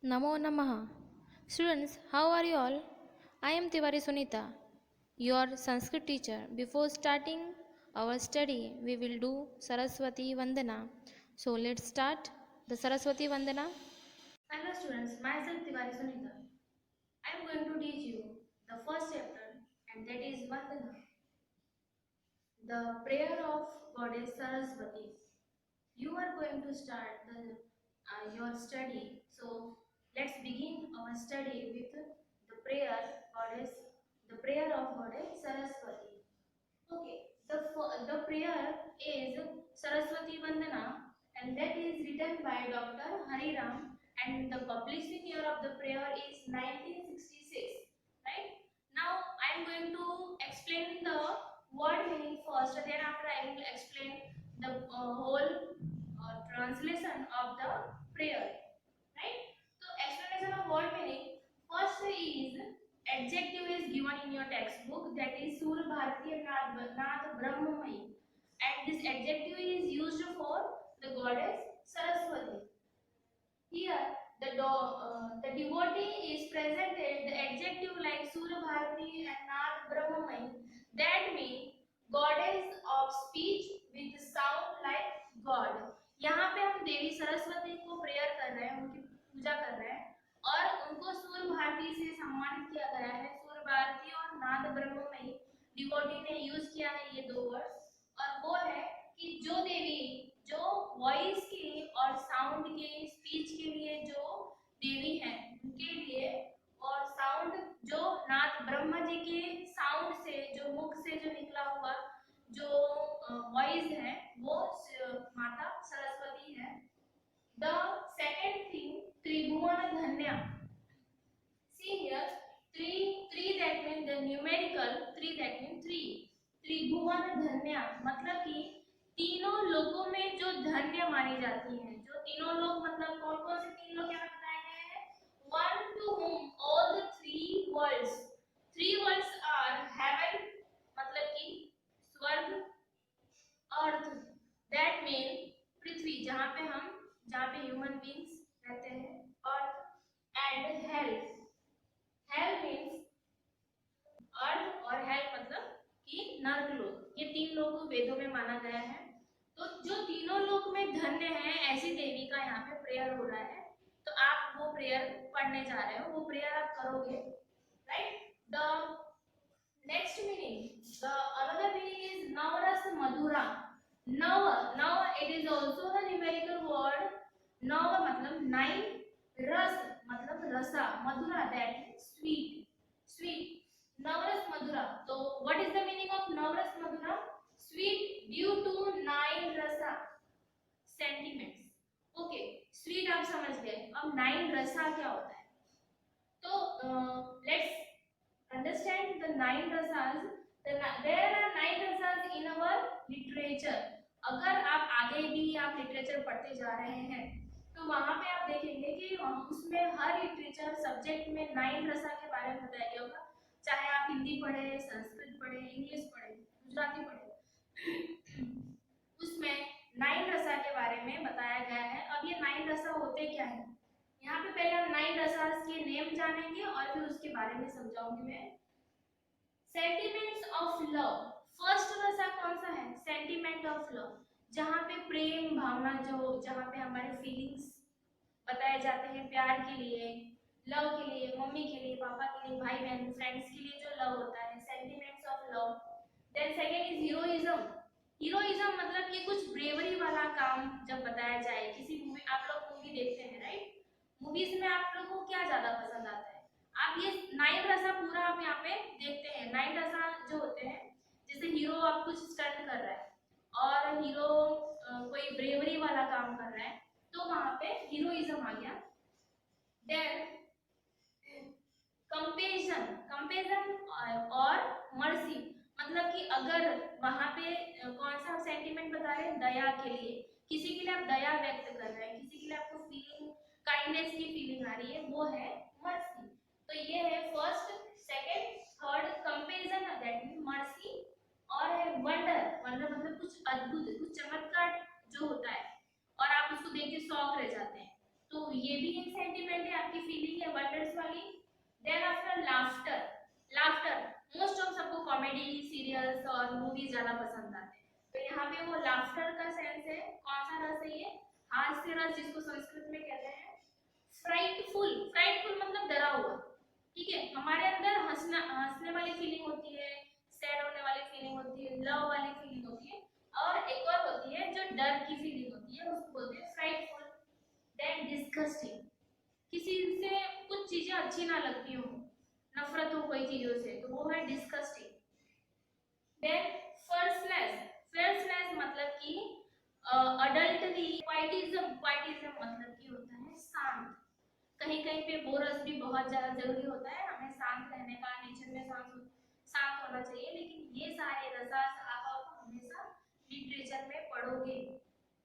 Namo Namaha. Students, how are you all? I am Tiwari Sunita, your Sanskrit teacher. Before starting our study, we will do Saraswati Vandana. So let's start the Saraswati Vandana. Hello students, myself Tiwari Sunita. I am going to teach you the first chapter and that is Vandana, the prayer of Goddess Saraswati. You are going to start your study. So let's begin our study with the prayer of Goddess Saraswati. Okay, the prayer is Saraswati Vandana and that is written by Dr. Hari Ram and the publishing year of the prayer is 1966. Right? Now I am going to explain the word meaning first, then after I will explain the whole translation of the prayer. Right? So explanation of word meaning first is adjective is given in your textbook, that is Sur Bharatiya Nath Brahmamayi, and this adjective is used for the goddess Saraswati. Here the devotee is presented the adjective like Sur Bharati and Nath Brahmamayi, that means goddess of speech with sound like God. यहाँ पे हम देवी सरस्वती को prayer कर रहे हैं, उनकी पूजा कर रहे हैं और उनको सूर्य भारती से सम्मानित किया गया है। सूर्य भारती और नाद ब्रह्ममयी डिवोटी ने यूज किया है ये दो वर्ड्स, और वो है कि जो देवी जो वॉइस के और साउंड के स्पीच के लिए जो देवी है उनके लिए, और साउंड जो नाथ ब्रह्मा जी के साउंड से जो मुख से जो निकला हुआ जो वॉइस है वो माता सरस्वती है। द सेकेंड थिंग त्रिभुवन धन्या. See here, three that means the numerical three that means three. त्रिभुवन धन्या मतलब कि तीनों लोकों में जो धन्य मानी जाती हैं, जो तीनों लोग मतलब कौन कौन से तीन लोग यहाँ बताए गए हैं? One to whom all the three worlds are heaven मतलब कि स्वर्ग, अर्थ that mean पृथ्वी जहाँ पे ह्यूमन बींग्स रहते हैं, earth, and hell. Hell means earth और हेल मतलब कि नर्क लोक. ये तीन लोग वेदों में माना गया है. तो जो तीनों लोक में धन्य है ऐसी देवी का यहाँ पे प्रेयर हो रहा है. तो आप वो प्रेयर पढ़ने जा रहे हो, वो प्रेयर आप करोगे. Right? The next meaning, the another meaning is navarasa madhura. नव it is also the numerical word. नव मतलब 9, रस मतलब रसा, मधुरा दैट स्वीट. नवरस मधुरा. तो what is the meaning of navarasa madhura? Sweet due to 9 rasa sentiments. Okay, sweet आप समझ गए. अब 9 रसा क्या होता है? तो let's understand the 9 rasas. There are 9 rasas in our literature. अगर आप आगे भी आप लिटरेचर पढ़ते जा रहे हैं तो वहां पे आप देखेंगे कि उसमें हर लिटरेचर सब्जेक्ट में 9 रसा के बारे में बताया गया होगा. चाहे आप हिंदी पढ़े, संस्कृत पढ़े, इंग्लिश पढ़े, गुजराती पढ़े, उसमें 9 रसा के बारे में बताया गया है. अब ये 9 रसा होते क्या है? यहाँ पे पहले हम 9 रसास के नेम जानेंगे और फिर उसके बारे में समझाऊंगी मैं. Sentiments of love. फर्स्ट रसा कौन सा है? सेंटिमेंट ऑफ लव, जहाँ पे प्रेम भावना, जो जहाँ पे हमारे फीलिंग्स बताए जाते हैं प्यार के लिए, लव के लिए, मम्मी के लिए, पापा के लिए, भाई बहन, फ्रेंड्स के लिए जो लव होता है, sentiments of love. Then second is heroism. Heroism मतलब कि कुछ ब्रेवरी वाला काम जब बताया जाए किसी मूवी. आप लोग मूवी देखते हैं राइट? मूवीज में आप लोगों को क्या ज्यादा पसंद आता है? आप ये 9 रसा पूरा आप यहाँ पे देखते हैं. 9 रसा जो होते हैं, जैसे हीरो आप कुछ स्टंट कर रहा है और हीरो कोई ब्रेवरी वाला काम कर रहा है, तो वहां पे हीरोइज्म आ गया. देन कंपेरिजन और मर्सी मतलब कि अगर वहां पे कौन सा सेंटीमेंट बता रहे हैं? दया के लिए. किसी के लिए आप दया व्यक्त कर रहे हैं, किसी के लिए आपको फीलिंग काइंडनेस की फीलिंग आ रही है, वो है मर्सी. तो ये है first, second, third. Comparison that mean mercy. और है वंडर मतलब कुछ अद्भुत, कुछ चमत्कार जो होता है और आप उसको देख के शॉक रह जाते हैं. तो ये भी एक सेंटिमेंट है, आपकी फीलिंग है वंडर्स वाली। Then after laughter, laughter most of सबको कॉमेडी सीरियल्स और मूवीज ज्यादा पसंद आते हैं, तो यहाँ पे वो लाफ्टर का सेंस है। कौन सा रस है ये? हास्य रस, जिसको संस्कृत में कहते हैं फ्राइटफुल। फ्राइटफुल मतलब डरा हुआ, ठीक है। हमारे अंदर हंसने वाली फीलिंग होती है, सैड होने वाली फीलिंग होती है, लव वाली फीलिंग होती है, और एक और होती है जो डर की फीलिंग होती है, उसको बोलते हैं फ्राइटफुल। देन डिस्गस्टिंग, किसी से कुछ चीजें अच्छी ना लगती हो, नफरत हो कोई चीजों से, तो वो है डिस्गस्टिंग। देन फर्स्टनेस, फर्स्टनेस मतलब कि अडल्टरी। क्वाइटिज्म, क्वाइटिज्म मतलब कि होता है शांत। कहीं कहीं पे बोरस भी बहुत ज्यादा जरूरी होता है, हमें शांत रहने का, नेचर में शांत शांत होना चाहिए, लेकिन ये सारे रसास आप हमेशा लिटरेचर में पढ़ोगे,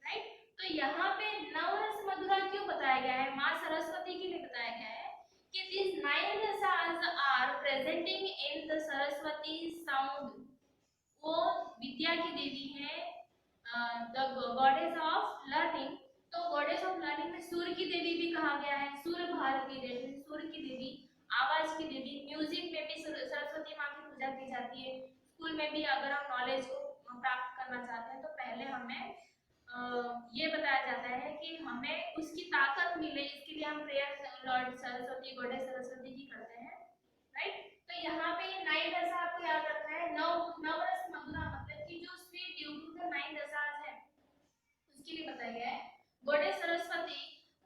राइट। तो यहाँ पे नवरस मधुरा क्यों बताया गया है? माँ सरस्वती के लिए बताया गया है कि these nine rasas are presenting in the Saraswati sound. वो विद्या की देवी है, द गॉडेस ऑफ लर्निंग। तो गॉडेस ऑफ लर्निंग में सूर्य की देवी भी कहा गया है, सूर्य भारती देवी, सूर्य की देवी, आवाज की देवी। म्यूजिक में भी सरस्वती माँ की पूजा की जाती है। स्कूल में भी अगर हम नॉलेज को प्राप्त करना चाहते हैं तो पहले हमें ये बताया जाता है कि हमें उसकी ताकत मिले, इसके लिए हम prayer Lord Saraswati, goddess Saraswati की करते हैं, राइट। तो यहाँ पे ये नाइन रसा आपको याद रखना है। नवरस मधुरा मतलब कि जो sweet due to the nine rasas है, उसके लिए बताया गया है। गॉडेस सरस्वती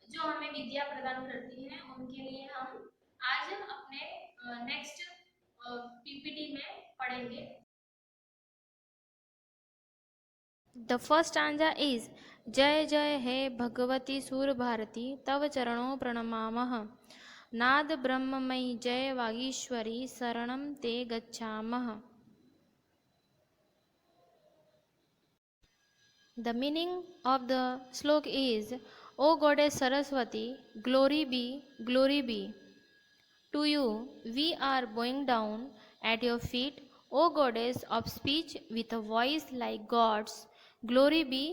जो हमें विद्या प्रदान करती है, उनके लिए हम आज अपने नेक्स्ट पीपीटी में पढ़ेंगे। The first stanza is जय जय हे भगवती सूर भारती तव चरणों प्रणमामः नाद ब्रह्ममयी जय वागीश्वरी शरणं ते गच्छामः. The meaning of the slok is, O Goddess Saraswati, glory be to you. We are bowing down at your feet, O Goddess of speech with a voice like God's. Glory be.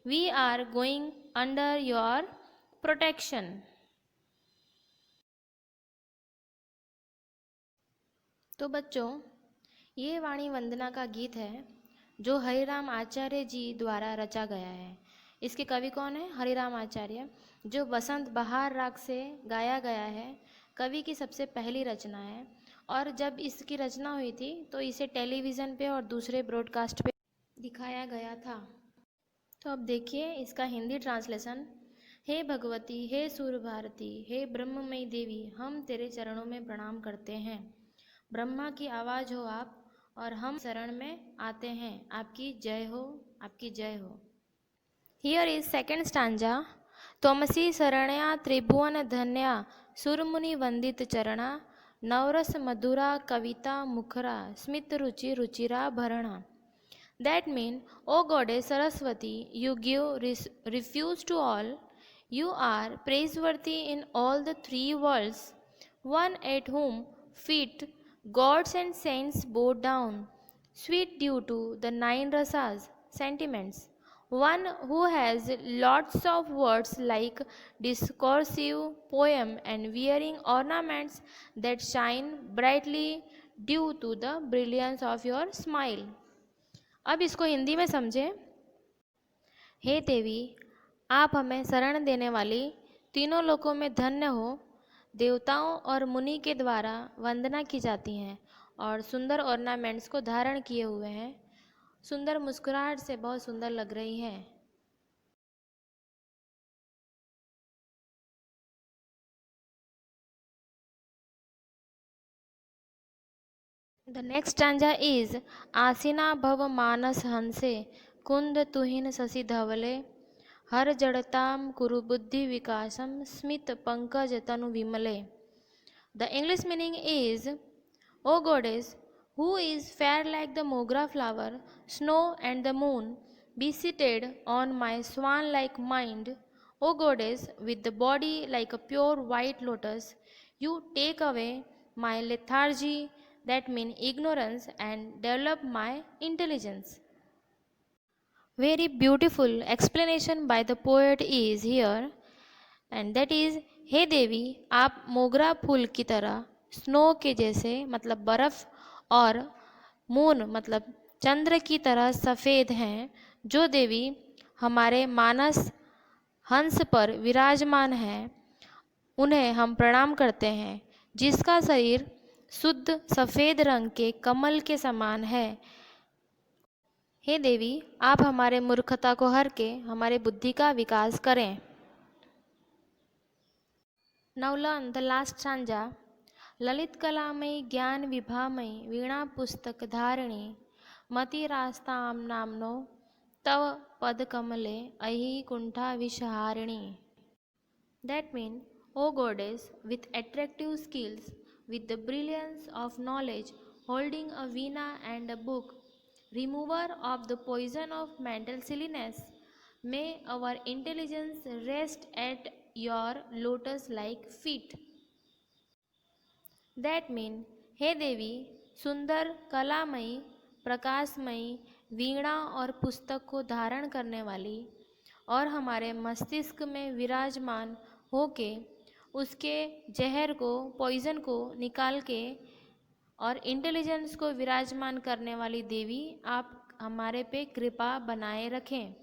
We are going under your protection. तो बच्चों, ये वाणी वंदना का गीत है जो हरिराम आचार्य जी द्वारा रचा गया है। इसके कवि कौन है? हरिराम आचार्य, जो बसंत बहार राग से गाया गया है। कवि की सबसे पहली रचना है, और जब इसकी रचना हुई थी तो इसे टेलीविज़न पे और दूसरे ब्रॉडकास्ट पे दिखाया गया था। तो अब देखिए इसका हिंदी ट्रांसलेशन। हे भगवती, हे सूर भारती, हे ब्रह्ममयी देवी, हम तेरे चरणों में प्रणाम करते हैं। ब्रह्मा की आवाज़ हो आप, और हम शरण में आते हैं। आपकी जय हो, आपकी जय हो। Here is second stanza. त्वमसि शरण्या त्रिभुवन धन्या सुरमुनि वंदित चरणा नवरस मधुरा कविता मुखरा स्मित रुचि रुचिरा भरणा. That means, O Goddess Saraswati, you give refuge to all. You are praiseworthy in all the three worlds, one at whom feet gods and saints bow down, sweet due to the nine rasas, sentiments, one who has lots of words like discursive poem and wearing ornaments that shine brightly due to the brilliance of your smile. अब इसको हिंदी में समझें। हे देवी, आप हमें शरण देने वाली, तीनों लोकों में धन्य हो। देवताओं और मुनि के द्वारा वंदना की जाती हैं और सुंदर ऑर्नामेंट्स को धारण किए हुए हैं। सुंदर मुस्कुराहट से बहुत सुंदर लग रही हैं। The next stanza is आसीना भव मानस हंसे कुंद तुहिन शशि धवले हर जड़ताम कुरु बुद्धि विकासम स्मित पंकज तनु विमले. The English meaning is, O Goddess, who is fair like the mogra flower, snow and the moon, be seated on my swan-like mind. O Goddess, with the body like a pure white lotus, you take away my lethargy, that means ignorance, and develop my intelligence. Very beautiful explanation by the poet is here. And that is, हे देवी आप मोगरा फूल की तरह, snow के जैसे मतलब बर्फ, और मून मतलब चंद्र की तरह सफ़ेद हैं, जो देवी हमारे मानस हंस पर विराजमान हैं, उन्हें हम प्रणाम करते हैं, जिसका शरीर शुद्ध सफ़ेद रंग के कमल के समान है। हे देवी आप हमारे मूर्खता को हर के हमारे बुद्धि का विकास करें। Now learn the last stanza. ललित कलामयी ज्ञान विभामयी वीणा पुस्तक धारिणी मतिरास्तां नाम्नो तव पद कमले अहि कुंठा विषहारिणी। That means, O goddess, with attractive skills, with the brilliance of knowledge, holding a veena and a book, remover of the poison of mental silliness, may our intelligence rest at your lotus like feet. That means, हे देवी सुंदर कलामयी प्रकाशमयी वीणा और पुस्तक को धारण करने वाली और हमारे मस्तिष्क में विराजमान होके उसके जहर को पॉइजन को निकाल के और इंटेलिजेंस को विराजमान करने वाली देवी आप हमारे पे कृपा बनाए रखें।